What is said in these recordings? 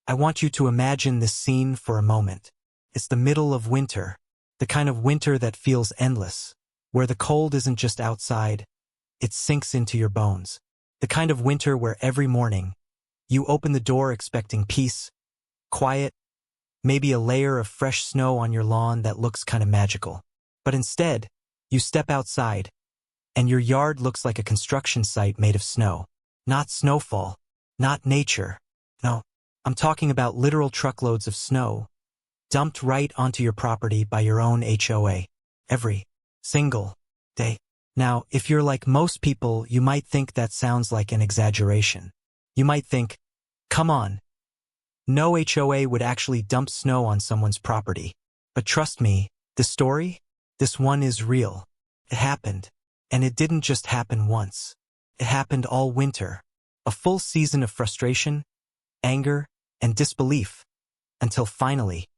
I want you to imagine this scene for a moment. It's the middle of winter, the kind of winter that feels endless, where the cold isn't just outside, it sinks into your bones. The kind of winter where every morning, you open the door expecting peace, quiet, maybe a layer of fresh snow on your lawn that looks kind of magical. But instead, you step outside, and your yard looks like a construction site made of snow. Not snowfall, not nature. No, I'm talking about literal truckloads of snow, dumped right onto your property by your own HOA, every single day. Now, if you're like most people, you might think that sounds like an exaggeration. You might think, come on, no HOA would actually dump snow on someone's property. But trust me, this one is real. It happened. And it didn't just happen once. It happened all winter. A full season of frustration, anger, and disbelief. Until finally,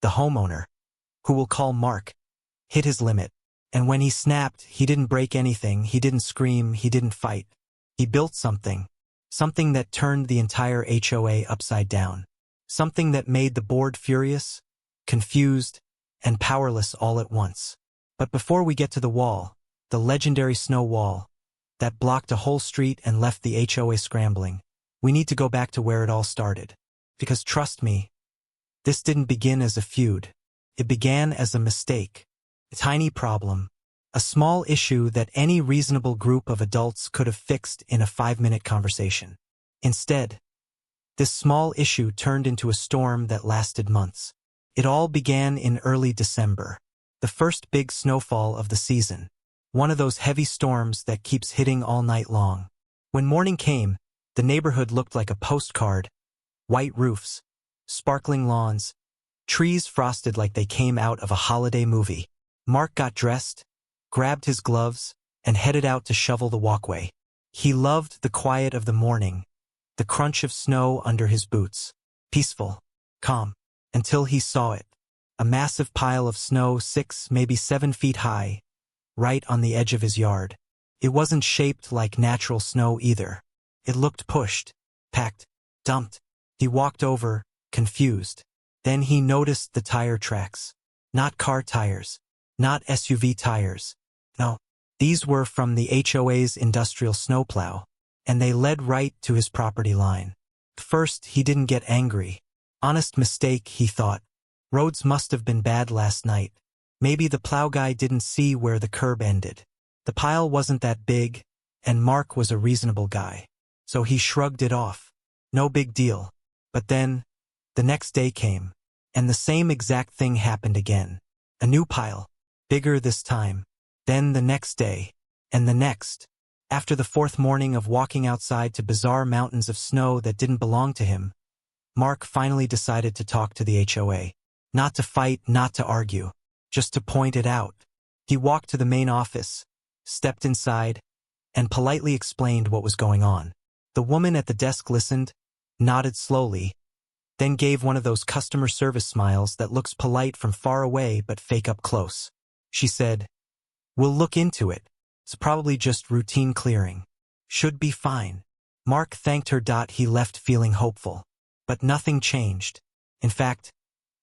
the homeowner, who we'll call Mark, hit his limit. And when he snapped, he didn't break anything, he didn't scream, he didn't fight. He built something that turned the entire HOA upside down. Something that made the board furious, confused, and powerless all at once. But before we get to the wall, the legendary snow wall, that blocked a whole street and left the HOA scrambling, we need to go back to where it all started. Because trust me, this didn't begin as a feud. It began as a mistake. A tiny problem. A small issue that any reasonable group of adults could have fixed in a 5-minute conversation. Instead, this small issue turned into a storm that lasted months. It all began in early December, the first big snowfall of the season. One of those heavy storms that keeps hitting all night long. When morning came, the neighborhood looked like a postcard. White roofs, sparkling lawns, trees frosted like they came out of a holiday movie. Mark got dressed, grabbed his gloves, and headed out to shovel the walkway. He loved the quiet of the morning, the crunch of snow under his boots. Peaceful, calm, until he saw it. A massive pile of snow 6, maybe 7 feet high, right on the edge of his yard. It wasn't shaped like natural snow either. It looked pushed, packed, dumped. He walked over, confused. Then he noticed the tire tracks. Not car tires, not SUV tires. No, these were from the HOA's industrial snowplow, and they led right to his property line. First, he didn't get angry. Honest mistake, he thought. Roads must have been bad last night. Maybe the plow guy didn't see where the curb ended. The pile wasn't that big, and Mark was a reasonable guy. So he shrugged it off. No big deal. But then, the next day came, and the same exact thing happened again. A new pile, bigger this time. Then the next day, and the next. After the 4th morning of walking outside to bizarre mountains of snow that didn't belong to him, Mark finally decided to talk to the HOA. Not to fight, not to argue. Just to point it out. He walked to the main office, stepped inside, and politely explained what was going on. The woman at the desk listened, nodded slowly, then gave one of those customer service smiles that looks polite from far away but fake up close. She said, "We'll look into it. It's probably just routine clearing. Should be fine." Mark thanked her. He left feeling hopeful. But nothing changed. In fact,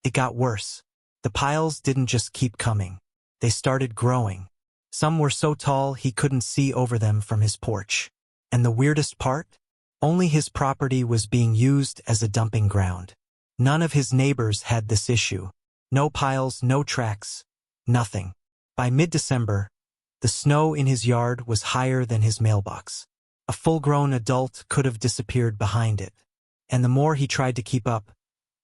it got worse. The piles didn't just keep coming. They started growing. Some were so tall he couldn't see over them from his porch. And the weirdest part? Only his property was being used as a dumping ground. None of his neighbors had this issue. No piles, no tracks, nothing. By mid-December, the snow in his yard was higher than his mailbox. A full-grown adult could have disappeared behind it. And the more he tried to keep up,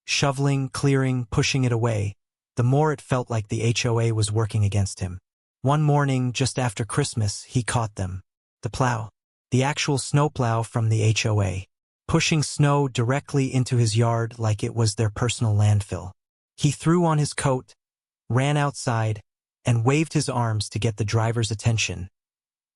shoveling, clearing, pushing it away, the more it felt like the HOA was working against him. One morning, just after Christmas, he caught them. The plow. The actual snowplow from the HOA. Pushing snow directly into his yard like it was their personal landfill. He threw on his coat, ran outside, and waved his arms to get the driver's attention.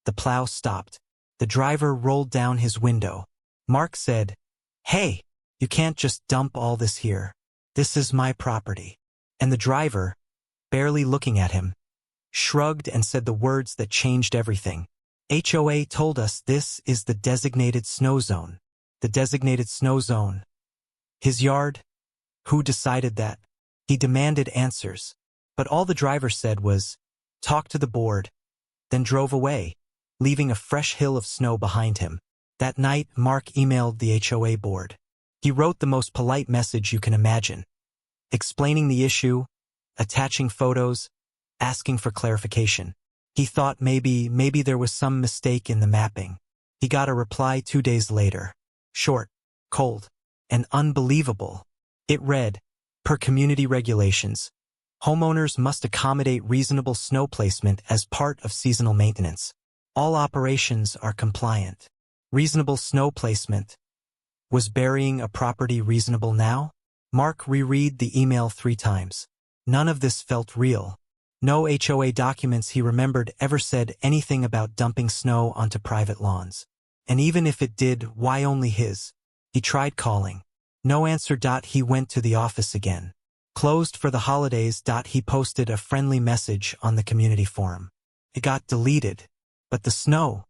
The plow stopped. The driver rolled down his window. Mark said, "Hey, you can't just dump all this here. This is my property." And the driver, barely looking at him, shrugged and said the words that changed everything. "HOA told us this is the designated snow zone." The designated snow zone. His yard? Who decided that? He demanded answers. But all the driver said was, "Talk to the board," then drove away, leaving a fresh hill of snow behind him. That night, Mark emailed the HOA board. He wrote the most polite message you can imagine, explaining the issue, attaching photos, asking for clarification. He thought maybe there was some mistake in the mapping. He got a reply 2 days later. Short, cold, and unbelievable. It read, "Per community regulations, homeowners must accommodate reasonable snow placement as part of seasonal maintenance. All operations are compliant." Reasonable snow placement. Was burying a property reasonable now? Mark reread the email 3 times. None of this felt real. No HOA documents he remembered ever said anything about dumping snow onto private lawns. And even if it did, why only his? He tried calling. No answer. He went to the office again. Closed for the holidays. He posted a friendly message on the community forum. It got deleted. But the snow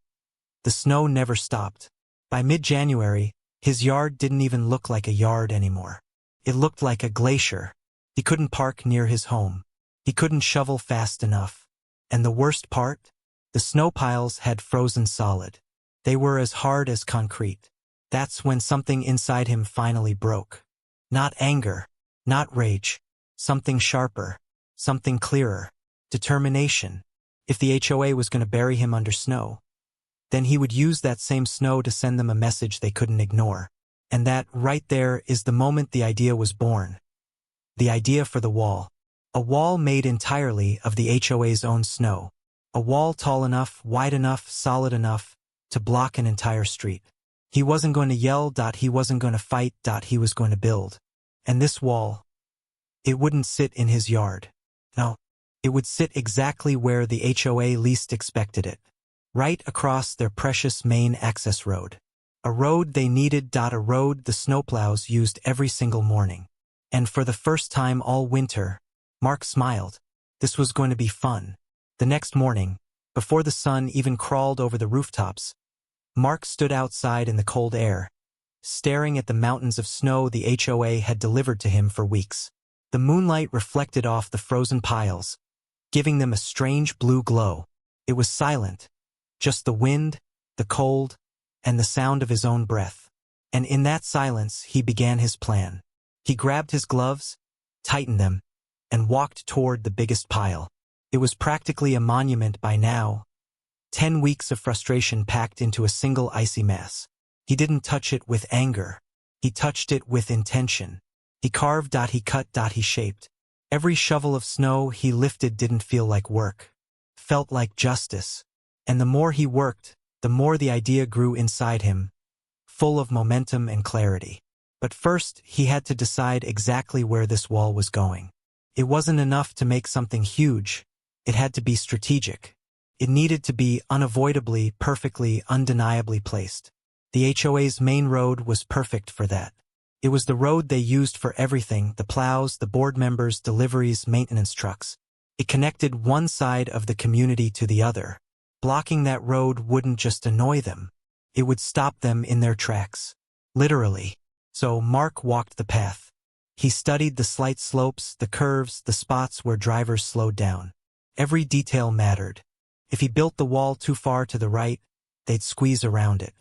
never stopped. By mid-January, his yard didn't even look like a yard anymore. It looked like a glacier. He couldn't park near his home. He couldn't shovel fast enough. And the worst part? The snow piles had frozen solid. They were as hard as concrete. That's when something inside him finally broke. Not anger, not rage. Something sharper, something clearer. Determination. If the HOA was going to bury him under snow, then he would use that same snow to send them a message they couldn't ignore. And that, right there, is the moment the idea was born. The idea for the wall. A wall made entirely of the HOA's own snow. A wall tall enough, wide enough, solid enough to block an entire street. He wasn't going to yell. He wasn't going to fight. He was going to build. And this wall, it wouldn't sit in his yard. No, it would sit exactly where the HOA least expected it. Right across their precious main access road. A road they needed. A road the snowplows used every single morning. And for the first time all winter, Mark smiled. This was going to be fun. The next morning, before the sun even crawled over the rooftops, Mark stood outside in the cold air, staring at the mountains of snow the HOA had delivered to him for weeks. The moonlight reflected off the frozen piles, giving them a strange blue glow. It was silent. Just the wind, the cold, and the sound of his own breath. And in that silence, he began his plan. He grabbed his gloves, tightened them, and walked toward the biggest pile. It was practically a monument by now. 10 weeks of frustration packed into a single icy mass. He didn't touch it with anger. He touched it with intention. He carved. He cut. He shaped. Every shovel of snow he lifted didn't feel like work. Felt like justice. And the more he worked, the more the idea grew inside him, full of momentum and clarity. But first, he had to decide exactly where this wall was going. It wasn't enough to make something huge. It had to be strategic. It needed to be unavoidably, perfectly, undeniably placed. The HOA's main road was perfect for that. It was the road they used for everything: the plows, the board members, deliveries, maintenance trucks. It connected one side of the community to the other. Blocking that road wouldn't just annoy them. It would stop them in their tracks. Literally. So Mark walked the path. He studied the slight slopes, the curves, the spots where drivers slowed down. Every detail mattered. If he built the wall too far to the right, they'd squeeze around it.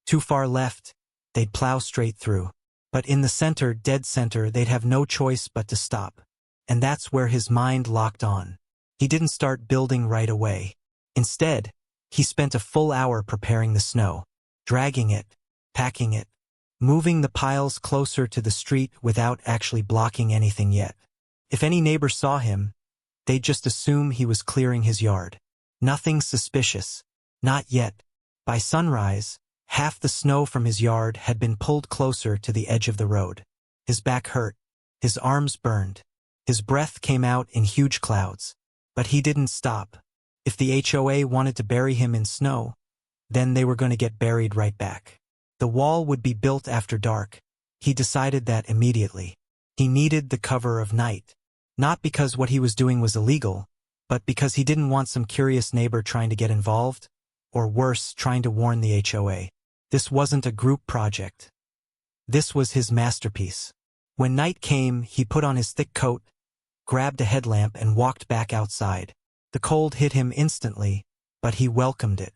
Too far left, they'd plow straight through. But in the center, dead center, they'd have no choice but to stop. And that's where his mind locked on. He didn't start building right away. Instead, he spent a full hour preparing the snow, dragging it, packing it, moving the piles closer to the street without actually blocking anything yet. If any neighbor saw him, they'd just assume he was clearing his yard. Nothing suspicious. Not yet. By sunrise, half the snow from his yard had been pulled closer to the edge of the road. His back hurt. His arms burned. His breath came out in huge clouds. But he didn't stop. If the HOA wanted to bury him in snow, then they were going to get buried right back. The wall would be built after dark. He decided that immediately. He needed the cover of night. Not because what he was doing was illegal, but because he didn't want some curious neighbor trying to get involved, or worse, trying to warn the HOA. This wasn't a group project. This was his masterpiece. When night came, he put on his thick coat, grabbed a headlamp and walked back outside. The cold hit him instantly, but he welcomed it.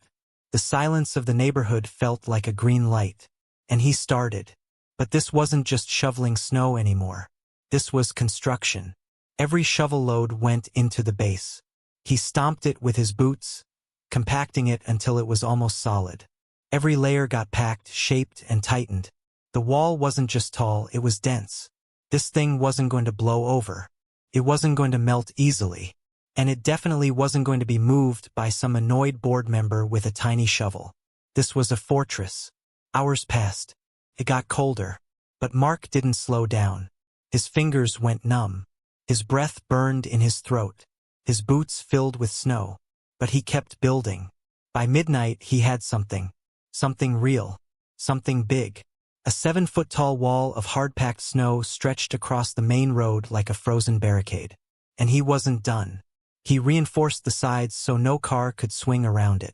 The silence of the neighborhood felt like a green light. And he started. But this wasn't just shoveling snow anymore. This was construction. Every shovel load went into the base. He stomped it with his boots, compacting it until it was almost solid. Every layer got packed, shaped, and tightened. The wall wasn't just tall, it was dense. This thing wasn't going to blow over. It wasn't going to melt easily. And it definitely wasn't going to be moved by some annoyed board member with a tiny shovel. This was a fortress. Hours passed. It got colder. But Mark didn't slow down. His fingers went numb. His breath burned in his throat. His boots filled with snow. But he kept building. By midnight, he had something. Something real. Something big. A 7-foot-tall wall of hard-packed snow stretched across the main road like a frozen barricade. And he wasn't done. He reinforced the sides so no car could swing around it.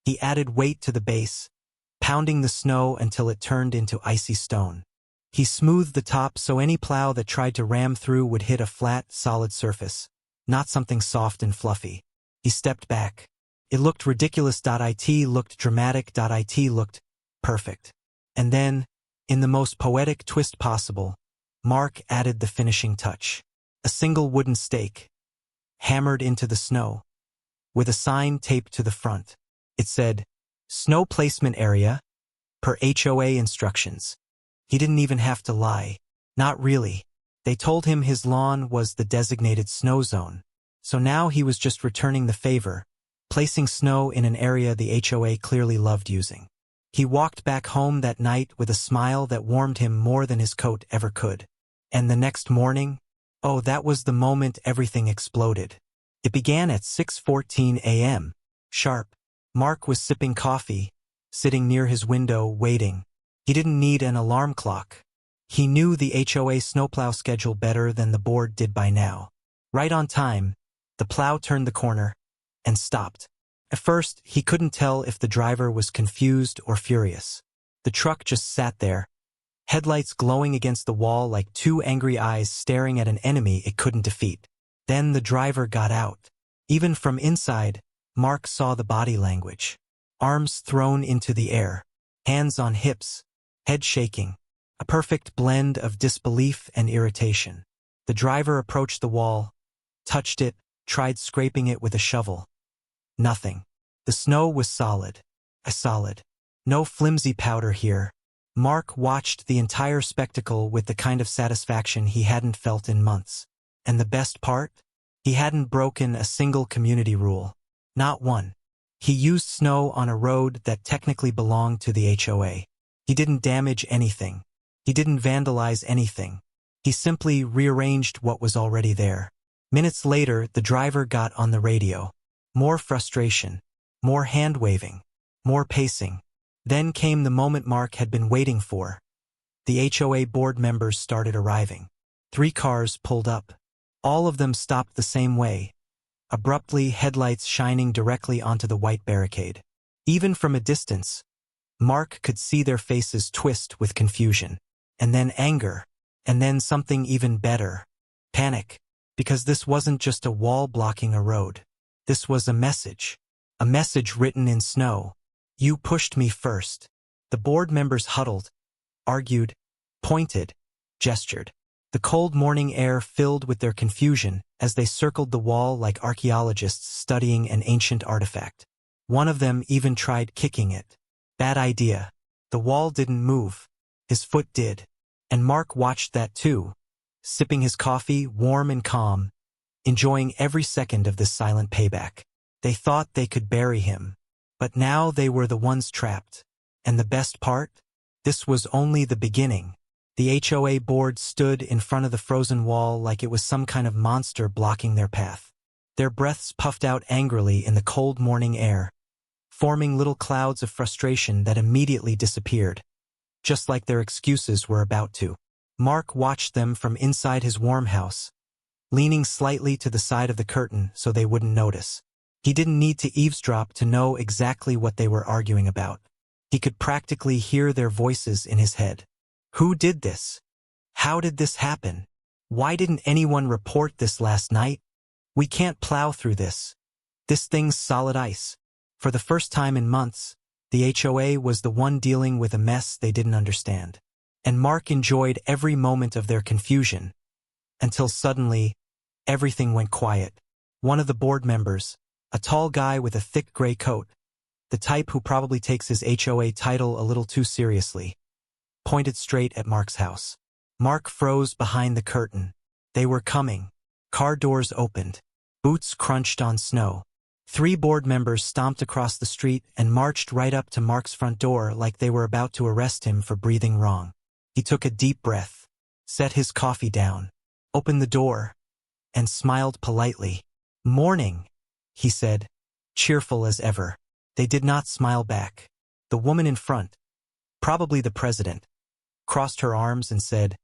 He added weight to the base, pounding the snow until it turned into icy stone. He smoothed the top so any plow that tried to ram through would hit a flat, solid surface, not something soft and fluffy. He stepped back. It looked ridiculous. It looked dramatic. It looked perfect. And then, in the most poetic twist possible, Mark added the finishing touch. A single wooden stake, hammered into the snow, with a sign taped to the front. It said, "Snow Placement Area, per HOA instructions." He didn't even have to lie. Not really. They told him his lawn was the designated snow zone. So now he was just returning the favor, placing snow in an area the HOA clearly loved using. He walked back home that night with a smile that warmed him more than his coat ever could. And the next morning, oh, that was the moment everything exploded. It began at 6:14 a.m. sharp. Mark was sipping coffee, sitting near his window, waiting. He didn't need an alarm clock. He knew the HOA snowplow schedule better than the board did by now. Right on time, the plow turned the corner and stopped. At first, he couldn't tell if the driver was confused or furious. The truck just sat there, headlights glowing against the wall like two angry eyes staring at an enemy it couldn't defeat. Then the driver got out. Even from inside, Mark saw the body language. Arms thrown into the air, hands on hips, head shaking. A perfect blend of disbelief and irritation. The driver approached the wall, touched it, tried scraping it with a shovel. Nothing. The snow was solid. Solid. No flimsy powder here. Mark watched the entire spectacle with the kind of satisfaction he hadn't felt in months. And the best part? He hadn't broken a single community rule. Not one. He used snow on a road that technically belonged to the HOA. He didn't damage anything. He didn't vandalize anything. He simply rearranged what was already there. Minutes later, the driver got on the radio. More frustration. More hand-waving. More pacing. Then came the moment Mark had been waiting for. The HOA board members started arriving. 3 cars pulled up. All of them stopped the same way. Abruptly, headlights shining directly onto the white barricade. Even from a distance, Mark could see their faces twist with confusion. And then anger. And then something even better. Panic. Because this wasn't just a wall blocking a road. This was a message. A message written in snow. You pushed me first. The board members huddled, argued, pointed, gestured. The cold morning air filled with their confusion as they circled the wall like archaeologists studying an ancient artifact. One of them even tried kicking it. Bad idea. The wall didn't move. His foot did. And Mark watched that too, sipping his coffee, warm and calm, enjoying every second of this silent payback. They thought they could bury him. But now they were the ones trapped. And the best part? This was only the beginning. The HOA board stood in front of the frozen wall like it was some kind of monster blocking their path. Their breaths puffed out angrily in the cold morning air, forming little clouds of frustration that immediately disappeared, just like their excuses were about to. Mark watched them from inside his warm house, leaning slightly to the side of the curtain so they wouldn't notice. He didn't need to eavesdrop to know exactly what they were arguing about. He could practically hear their voices in his head. Who did this? How did this happen? Why didn't anyone report this last night? We can't plow through this. This thing's solid ice. For the first time in months, the HOA was the one dealing with a mess they didn't understand. And Mark enjoyed every moment of their confusion, until suddenly, everything went quiet. One of the board members, a tall guy with a thick gray coat, the type who probably takes his HOA title a little too seriously, pointed straight at Mark's house. Mark froze behind the curtain. They were coming. Car doors opened. Boots crunched on snow. 3 board members stomped across the street and marched right up to Mark's front door like they were about to arrest him for breathing wrong. He took a deep breath, set his coffee down, opened the door, and smiled politely. "Morning," he said, cheerful as ever. They did not smile back. The woman in front, probably the president, crossed her arms and said,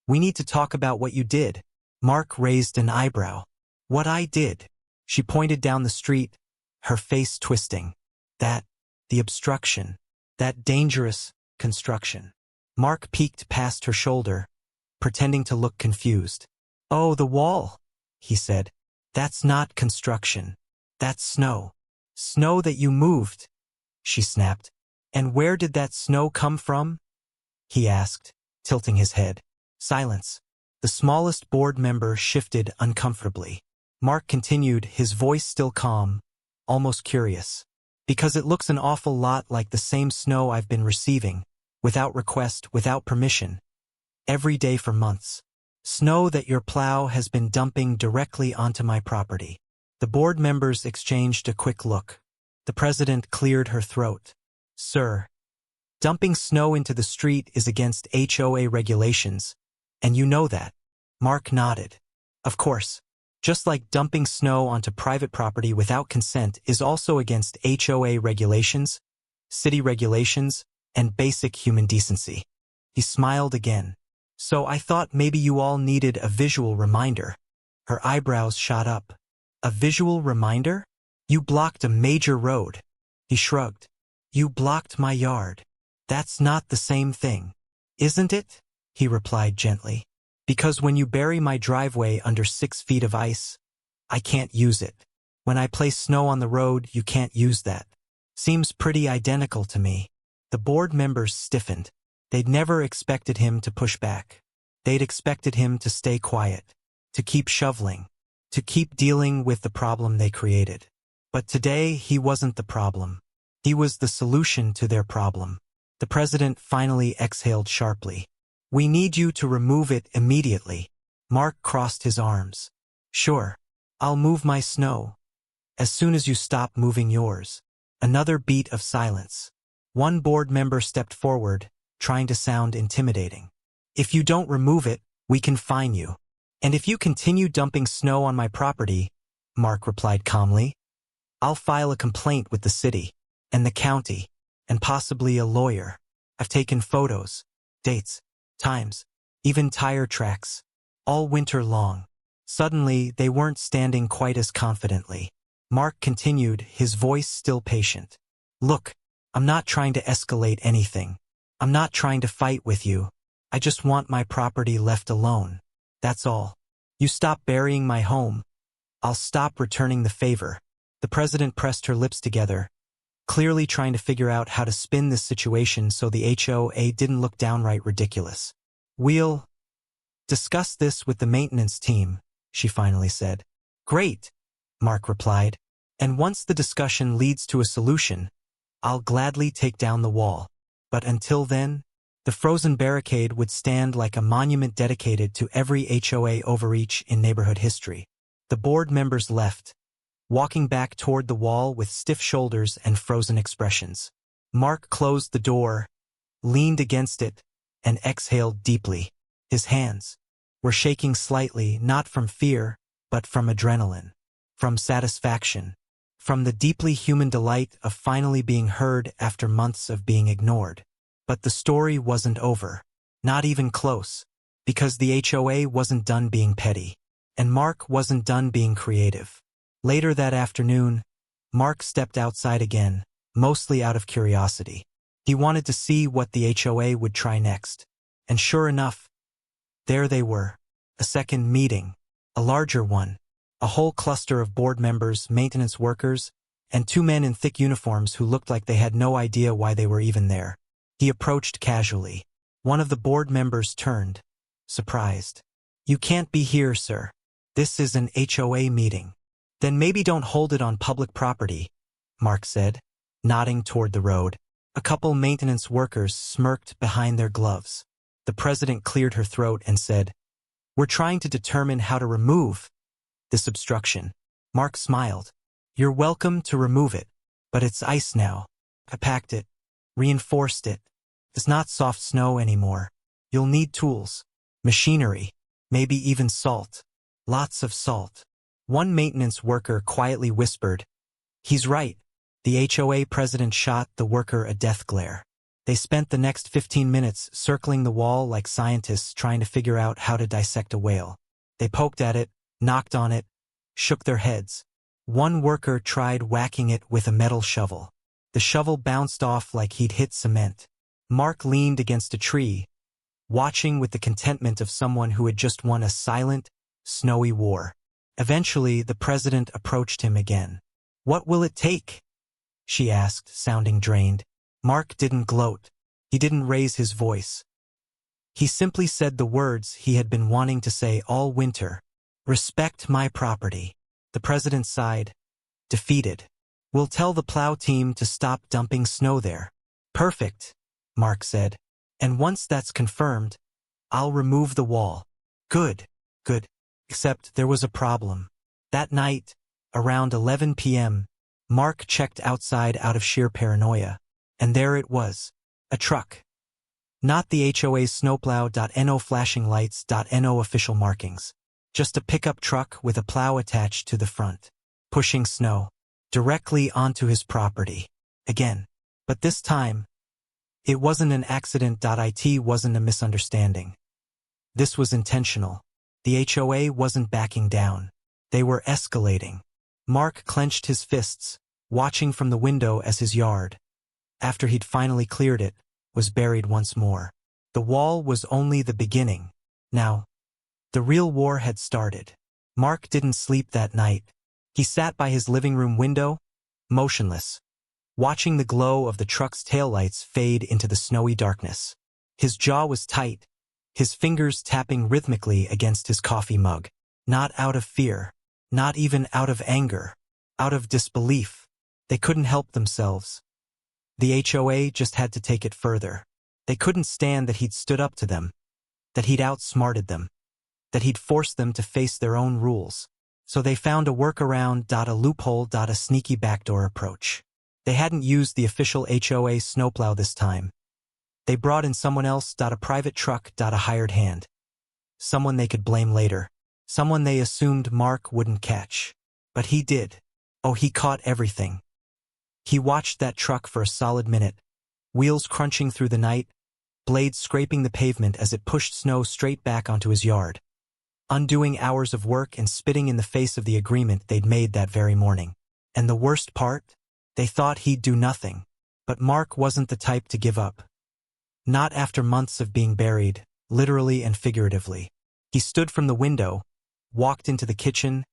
"We need to talk about what you did." Mark raised an eyebrow. "What I did?" She pointed down the street, her face twisting. The obstruction. That dangerous construction." Mark peeked past her shoulder, pretending to look confused. "Oh, the wall," he said. "That's not construction. That's snow. Snow that you moved," she snapped. "And where did that snow come from?" he asked, tilting his head. Silence. The smallest board member shifted uncomfortably. Mark continued, his voice still calm, almost curious. "Because it looks an awful lot like the same snow I've been receiving, without request, without permission, every day for months. Snow that your plow has been dumping directly onto my property." The board members exchanged a quick look. The president cleared her throat. "Sir, dumping snow into the street is against HOA regulations, and you know that." Mark nodded. "Of course. Just like dumping snow onto private property without consent is also against HOA regulations, city regulations, and basic human decency." He smiled again. "So I thought maybe you all needed a visual reminder." Her eyebrows shot up. "A visual reminder? You blocked a major road." He shrugged. "You blocked my yard. That's not the same thing, isn't it?" he replied gently. "Because when you bury my driveway under 6 feet of ice, I can't use it. When I place snow on the road, you can't use that. Seems pretty identical to me." The board members stiffened. They'd never expected him to push back. They'd expected him to stay quiet, to keep shoveling, to keep dealing with the problem they created. But today, he wasn't the problem. He was the solution to their problem. The president finally exhaled sharply. "We need you to remove it immediately." Mark crossed his arms. "Sure. I'll move my snow. As soon as you stop moving yours." Another beat of silence. One board member stepped forward, trying to sound intimidating. "If you don't remove it, we can fine you. And if you continue dumping snow on my property," Mark replied calmly, "I'll file a complaint with the city, and the county, and possibly a lawyer. I've taken photos, dates, times, even tire tracks, all winter long." Suddenly, they weren't standing quite as confidently. Mark continued, his voice still patient. "Look, I'm not trying to escalate anything. I'm not trying to fight with you. I just want my property left alone. That's all. You stop burying my home, I'll stop returning the favor." The president pressed her lips together, clearly trying to figure out how to spin this situation so the HOA didn't look downright ridiculous. "We'll discuss this with the maintenance team," she finally said. "Great," Mark replied. "And once the discussion leads to a solution, I'll gladly take down the wall. But until then, the frozen barricade would stand like a monument dedicated to every HOA overreach in neighborhood history." The board members left, walking back toward the wall with stiff shoulders and frozen expressions. Mark closed the door, leaned against it, and exhaled deeply. His hands were shaking slightly, not from fear, but from adrenaline, from satisfaction, from the deeply human delight of finally being heard after months of being ignored. But the story wasn't over, not even close, because the HOA wasn't done being petty, and Mark wasn't done being creative. Later that afternoon, Mark stepped outside again, mostly out of curiosity. He wanted to see what the HOA would try next. And sure enough, There they were. A second meeting. A larger one. A whole cluster of board members, maintenance workers, and two men in thick uniforms who looked like they had no idea why they were even there. He approached casually. One of the board members turned, surprised. "You can't be here, sir. This is an HOA meeting." "Then maybe don't hold it on public property," Mark said, nodding toward the road. A couple maintenance workers smirked behind their gloves. The president cleared her throat and said, "We're trying to determine how to remove this obstruction." Mark smiled. "You're welcome to remove it, but it's ice now. I packed it, reinforced it. It's not soft snow anymore. You'll need tools, machinery, maybe even salt. Lots of salt." One maintenance worker quietly whispered, "He's right." The HOA president shot the worker a death glare. They spent the next 15 minutes circling the wall like scientists trying to figure out how to dissect a whale. They poked at it, knocked on it, shook their heads. One worker tried whacking it with a metal shovel. The shovel bounced off like he'd hit cement. Mark leaned against a tree, watching with the contentment of someone who had just won a silent, snowy war. Eventually, the president approached him again. "What will it take?" she asked, sounding drained. Mark didn't gloat. He didn't raise his voice. He simply said the words he had been wanting to say all winter. "Respect my property." The president sighed, defeated. "We'll tell the plow team to stop dumping snow there." "Perfect," Mark said. "And once that's confirmed, I'll remove the wall." "Good, good." Except there was a problem. That night, around 11 p.m., Mark checked outside out of sheer paranoia. And there it was. A truck. Not the HOA's snowplow.no flashing lights.no official markings. Just a pickup truck with a plow attached to the front. Pushing snow. Directly onto his property. Again. But this time, it wasn't an accident. It wasn't a misunderstanding. This was intentional. The HOA wasn't backing down. They were escalating. Mark clenched his fists, watching from the window as his yard, after he'd finally cleared it, was buried once more. The wall was only the beginning. Now, the real war had started. Mark didn't sleep that night. He sat by his living room window, motionless, watching the glow of the truck's taillights fade into the snowy darkness. His jaw was tight, his fingers tapping rhythmically against his coffee mug. Not out of fear, not even out of anger, out of disbelief. They couldn't help themselves. The HOA just had to take it further. They couldn't stand that he'd stood up to them, that he'd outsmarted them, that he'd forced them to face their own rules. So they found a workaround. A loophole. A sneaky backdoor approach. They hadn't used the official HOA snowplow this time. They brought in someone else. A private truck. A hired hand. Someone they could blame later. Someone they assumed Mark wouldn't catch. But he did. Oh, he caught everything. He watched that truck for a solid minute, wheels crunching through the night, blades scraping the pavement as it pushed snow straight back onto his yard, undoing hours of work and spitting in the face of the agreement they'd made that very morning. And the worst part? They thought he'd do nothing. But Mark wasn't the type to give up. Not after months of being buried, literally and figuratively. He stood from the window, walked into the kitchen,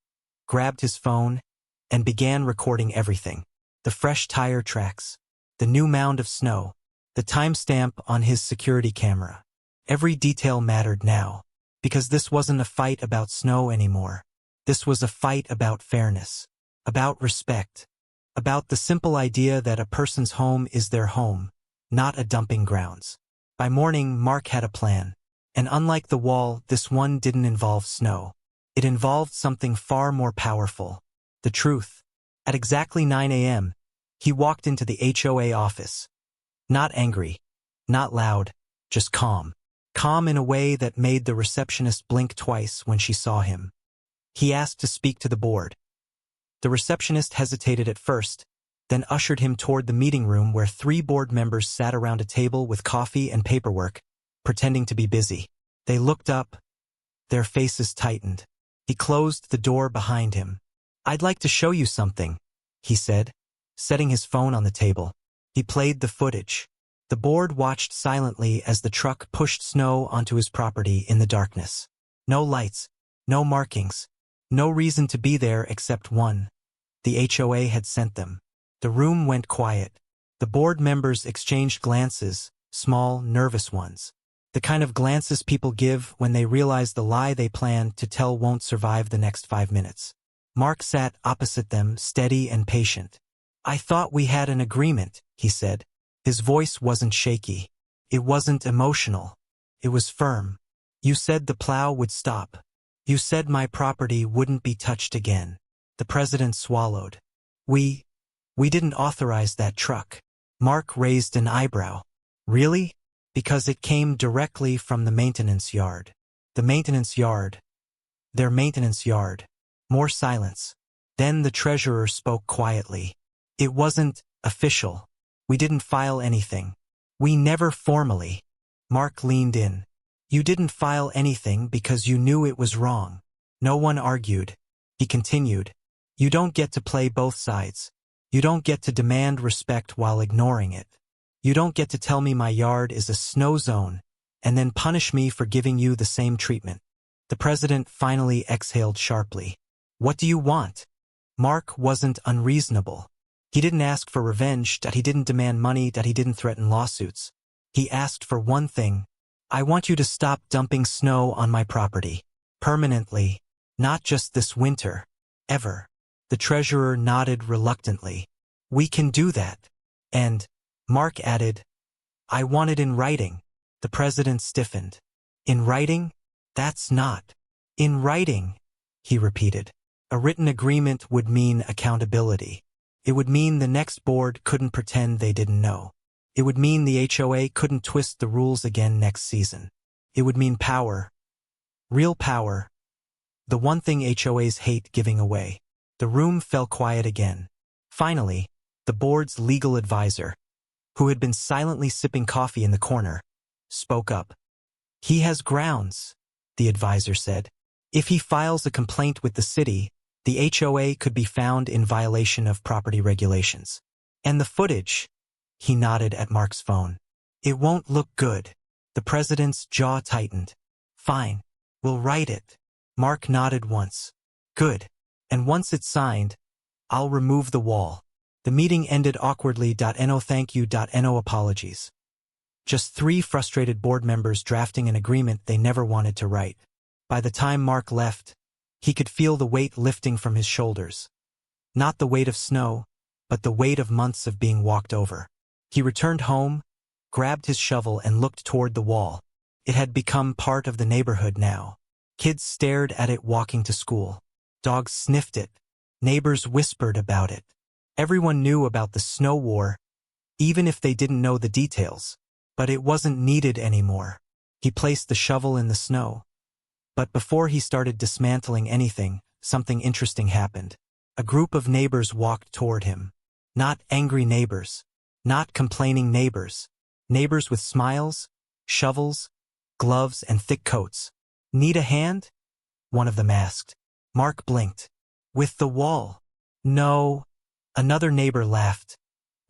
grabbed his phone, and began recording everything. The fresh tire tracks, the new mound of snow, the timestamp on his security camera. Every detail mattered now, because this wasn't a fight about snow anymore. This was a fight about fairness, about respect, about the simple idea that a person's home is their home, not a dumping grounds. By morning, Mark had a plan. And unlike the wall, this one didn't involve snow. It involved something far more powerful. The truth. At exactly 9 a.m., he walked into the HOA office. Not angry, not loud, just calm. Calm in a way that made the receptionist blink twice when she saw him. He asked to speak to the board. The receptionist hesitated at first, then ushered him toward the meeting room where 3 board members sat around a table with coffee and paperwork, pretending to be busy. They looked up. Their faces tightened. He closed the door behind him. "I'd like to show you something," he said, setting his phone on the table. He played the footage. The board watched silently as the truck pushed snow onto his property in the darkness. No lights, no markings, no reason to be there except one. The HOA had sent them. The room went quiet. The board members exchanged glances, small, nervous ones. The kind of glances people give when they realize the lie they planned to tell won't survive the next 5 minutes. Mark sat opposite them, steady and patient. "I thought we had an agreement," he said. His voice wasn't shaky. It wasn't emotional. It was firm. "You said the plow would stop. You said my property wouldn't be touched again." The president swallowed. We didn't authorize that truck." Mark raised an eyebrow. "Really?" "Because it came directly from the maintenance yard." "The maintenance yard." "Their maintenance yard." More silence. Then the treasurer spoke quietly. "It wasn't official. We didn't file anything. We never formally." Mark leaned in. "You didn't file anything because you knew it was wrong." No one argued. He continued. "You don't get to play both sides. You don't get to demand respect while ignoring it. You don't get to tell me my yard is a snow zone and then punish me for giving you the same treatment." The president finally exhaled sharply. "What do you want?" Mark wasn't unreasonable. He didn't ask for revenge, that he didn't demand money, that he didn't threaten lawsuits. He asked for one thing. "I want you to stop dumping snow on my property. Permanently. Not just this winter. Ever." The treasurer nodded reluctantly. "We can do that." And Mark added, "I want it in writing." The president stiffened. "In writing? That's not." "In writing," he repeated. A written agreement would mean accountability. It would mean the next board couldn't pretend they didn't know. It would mean the HOA couldn't twist the rules again next season. It would mean power. Real power. The one thing HOAs hate giving away. The room fell quiet again. Finally, the board's legal advisor, who had been silently sipping coffee in the corner, spoke up. "He has grounds," the advisor said. "If he files a complaint with the city, the HOA could be found in violation of property regulations. And the footage," he nodded at Mark's phone. "It won't look good." The president's jaw tightened. "Fine. We'll write it." Mark nodded once. "Good. And once it's signed, I'll remove the wall." The meeting ended awkwardly. No thank you. No apologies. Just 3 frustrated board members drafting an agreement they never wanted to write. By the time Mark left, he could feel the weight lifting from his shoulders. Not the weight of snow, but the weight of months of being walked over. He returned home, grabbed his shovel and looked toward the wall. It had become part of the neighborhood now. Kids stared at it walking to school. Dogs sniffed it. Neighbors whispered about it. Everyone knew about the snow war, even if they didn't know the details. But it wasn't needed anymore. He placed the shovel in the snow. But before he started dismantling anything, something interesting happened. A group of neighbors walked toward him. Not angry neighbors. Not complaining neighbors. Neighbors with smiles, shovels, gloves, and thick coats. "Need a hand?" one of them asked. Mark blinked. "With the wall?" "No." Another neighbor laughed.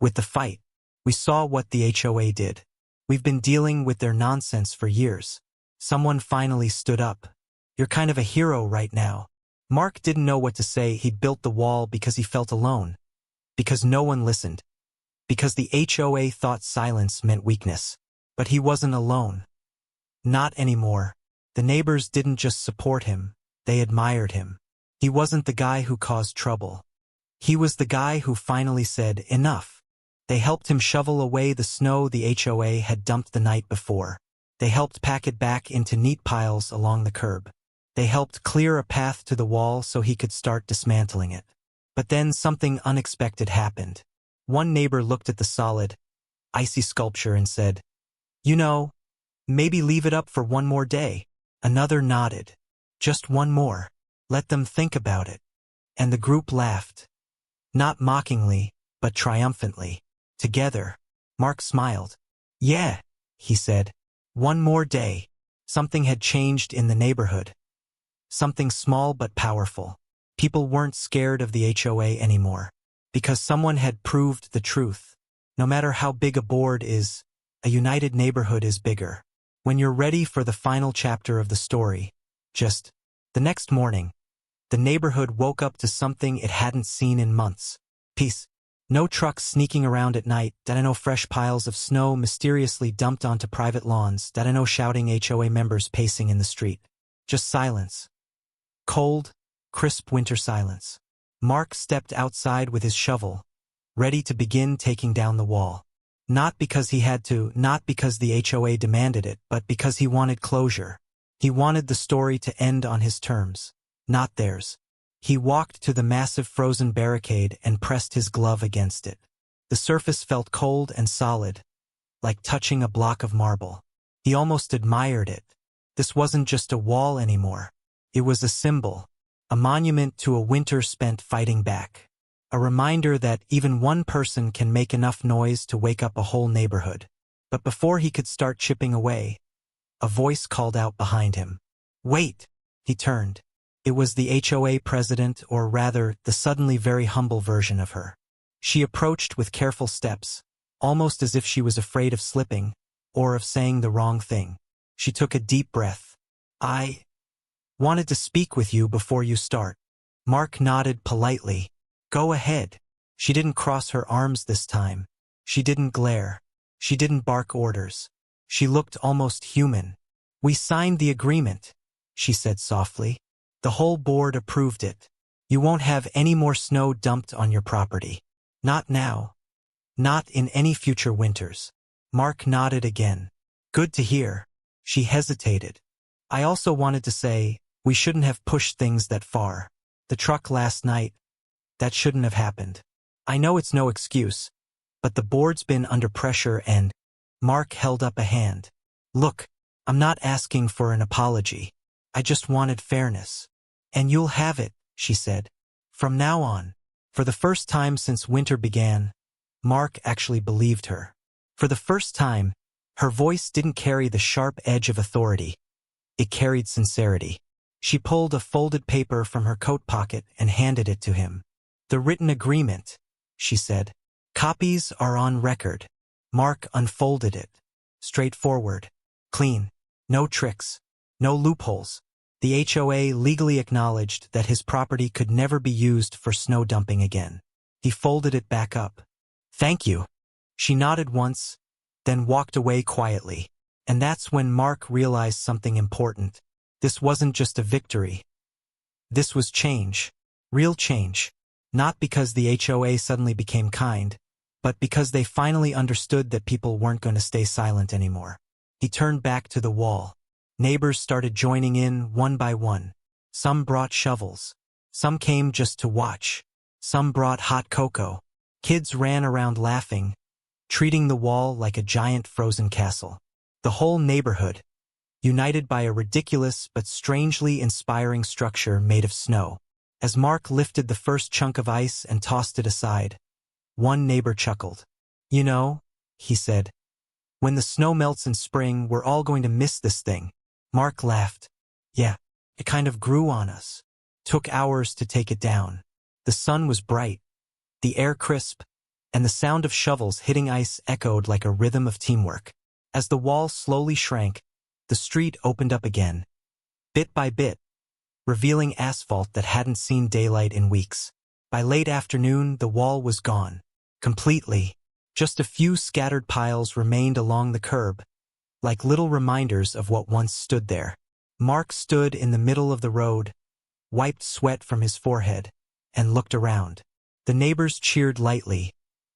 "With the fight. We saw what the HOA did. We've been dealing with their nonsense for years." Someone finally stood up. "You're kind of a hero right now." Mark didn't know what to say. He'd built the wall because he felt alone. Because no one listened. Because the HOA thought silence meant weakness. But he wasn't alone. Not anymore. The neighbors didn't just support him, they admired him. He wasn't the guy who caused trouble. He was the guy who finally said, "Enough." They helped him shovel away the snow the HOA had dumped the night before. They helped pack it back into neat piles along the curb. They helped clear a path to the wall so he could start dismantling it. But then something unexpected happened. One neighbor looked at the solid, icy sculpture and said, "You know, maybe leave it up for one more day." Another nodded. "Just one more. Let them think about it." And the group laughed. Not mockingly, but triumphantly. Together. Mark smiled. "Yeah," he said. "One more day." Something had changed in the neighborhood. Something small but powerful. People weren't scared of the HOA anymore. Because someone had proved the truth. No matter how big a board is, a united neighborhood is bigger. When you're ready for the final chapter of the story, the next morning, the neighborhood woke up to something it hadn't seen in months. Peace. No trucks sneaking around at night, no fresh piles of snow mysteriously dumped onto private lawns, no shouting HOA members pacing in the street. Just silence. Cold, crisp winter silence. Mark stepped outside with his shovel, ready to begin taking down the wall. Not because he had to, not because the HOA demanded it, but because he wanted closure. He wanted the story to end on his terms, not theirs. He walked to the massive frozen barricade and pressed his glove against it. The surface felt cold and solid, like touching a block of marble. He almost admired it. This wasn't just a wall anymore. It was a symbol, a monument to a winter spent fighting back. A reminder that even one person can make enough noise to wake up a whole neighborhood. But before he could start chipping away, a voice called out behind him. Wait! He turned. It was the HOA president, or rather, the suddenly very humble version of her. She approached with careful steps, almost as if she was afraid of slipping, or of saying the wrong thing. She took a deep breath. I wanted to speak with you before you start. Mark nodded politely. Go ahead. She didn't cross her arms this time. She didn't glare. She didn't bark orders. She looked almost human. We signed the agreement, she said softly. The whole board approved it. You won't have any more snow dumped on your property. Not now. Not in any future winters. Mark nodded again. Good to hear. She hesitated. I also wanted to say, we shouldn't have pushed things that far. The truck last night, that shouldn't have happened. I know it's no excuse, but the board's been under pressure and… Mark held up a hand. Look, I'm not asking for an apology. I just wanted fairness. And you'll have it, she said. From now on. For the first time since winter began, Mark actually believed her. For the first time, her voice didn't carry the sharp edge of authority. It carried sincerity. She pulled a folded paper from her coat pocket and handed it to him. The written agreement, she said. Copies are on record. Mark unfolded it. Straightforward. Clean. No tricks. No loopholes. The HOA legally acknowledged that his property could never be used for snow dumping again. He folded it back up. Thank you. She nodded once, then walked away quietly. And that's when Mark realized something important. This wasn't just a victory. This was change. Real change. Not because the HOA suddenly became kind, but because they finally understood that people weren't going to stay silent anymore. He turned back to the wall. Neighbors started joining in one by one. Some brought shovels. Some came just to watch. Some brought hot cocoa. Kids ran around laughing, treating the wall like a giant frozen castle. The whole neighborhood, united by a ridiculous but strangely inspiring structure made of snow. As Mark lifted the first chunk of ice and tossed it aside, one neighbor chuckled. You know, he said, when the snow melts in spring, we're all going to miss this thing. Mark laughed. Yeah, it kind of grew on us. Took hours to take it down. The sun was bright, the air crisp, and the sound of shovels hitting ice echoed like a rhythm of teamwork. As the wall slowly shrank, the street opened up again, bit by bit, revealing asphalt that hadn't seen daylight in weeks. By late afternoon, the wall was gone. Completely. Just a few scattered piles remained along the curb, like little reminders of what once stood there. Mark stood in the middle of the road, wiped sweat from his forehead, and looked around. The neighbors cheered lightly.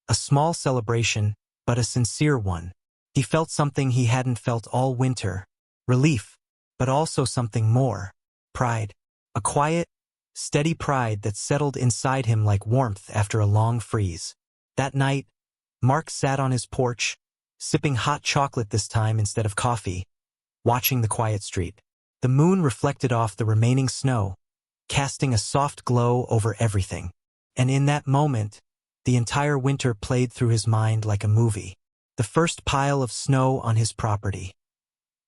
A small celebration, but a sincere one. He felt something he hadn't felt all winter. Relief, but also something more. Pride. A quiet, steady pride that settled inside him like warmth after a long freeze. That night, Mark sat on his porch, sipping hot chocolate this time instead of coffee, watching the quiet street. The moon reflected off the remaining snow, casting a soft glow over everything. And in that moment, the entire winter played through his mind like a movie. The first pile of snow on his property.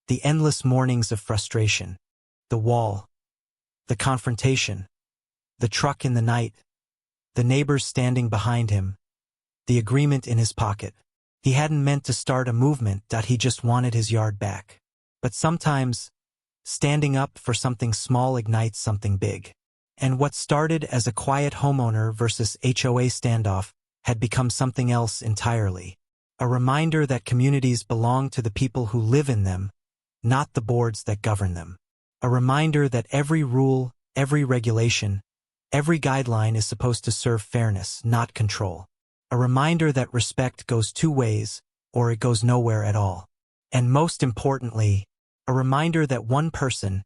The endless mornings of frustration. The wall. The confrontation. The truck in the night. The neighbors standing behind him. The agreement in his pocket. He hadn't meant to start a movement. He just wanted his yard back. But sometimes, standing up for something small ignites something big. And what started as a quiet homeowner versus HOA standoff had become something else entirely. A reminder that communities belong to the people who live in them, not the boards that govern them. A reminder that every rule, every regulation, every guideline is supposed to serve fairness, not control. A reminder that respect goes two ways, or it goes nowhere at all. And most importantly, a reminder that one person,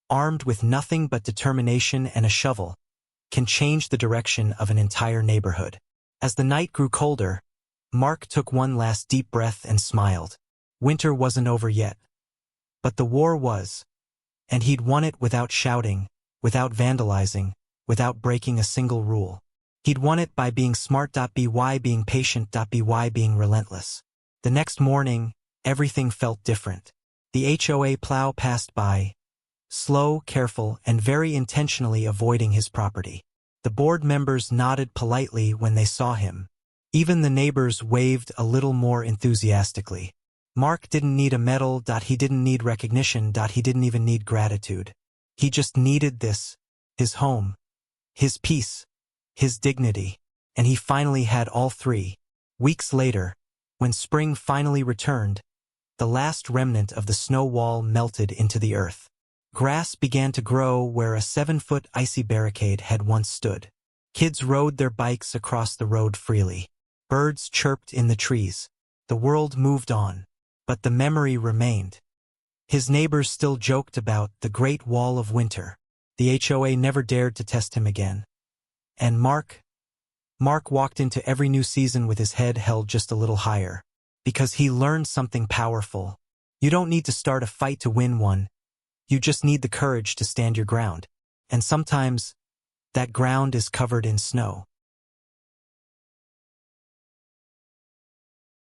armed with nothing but determination and a shovel, can change the direction of an entire neighborhood. As the night grew colder, Mark took one last deep breath and smiled. Winter wasn't over yet. But the war was. And he'd won it without shouting, without vandalizing, without breaking a single rule. He'd won it by being smart. By being patient. By being relentless. The next morning, everything felt different. The HOA plow passed by, slow, careful, and very intentionally avoiding his property. The board members nodded politely when they saw him. Even the neighbors waved a little more enthusiastically. Mark didn't need a medal. He didn't need recognition. He didn't even need gratitude. He just needed this, his home, his peace, his dignity. And he finally had all three. Weeks later, when spring finally returned, the last remnant of the snow wall melted into the earth. Grass began to grow where a 7-foot icy barricade had once stood. Kids rode their bikes across the road freely. Birds chirped in the trees. The world moved on. But the memory remained. His neighbors still joked about the Great Wall of Winter. The HOA never dared to test him again. And Mark walked into every new season with his head held just a little higher. Because he learned something powerful. You don't need to start a fight to win one. You just need the courage to stand your ground. And sometimes, that ground is covered in snow.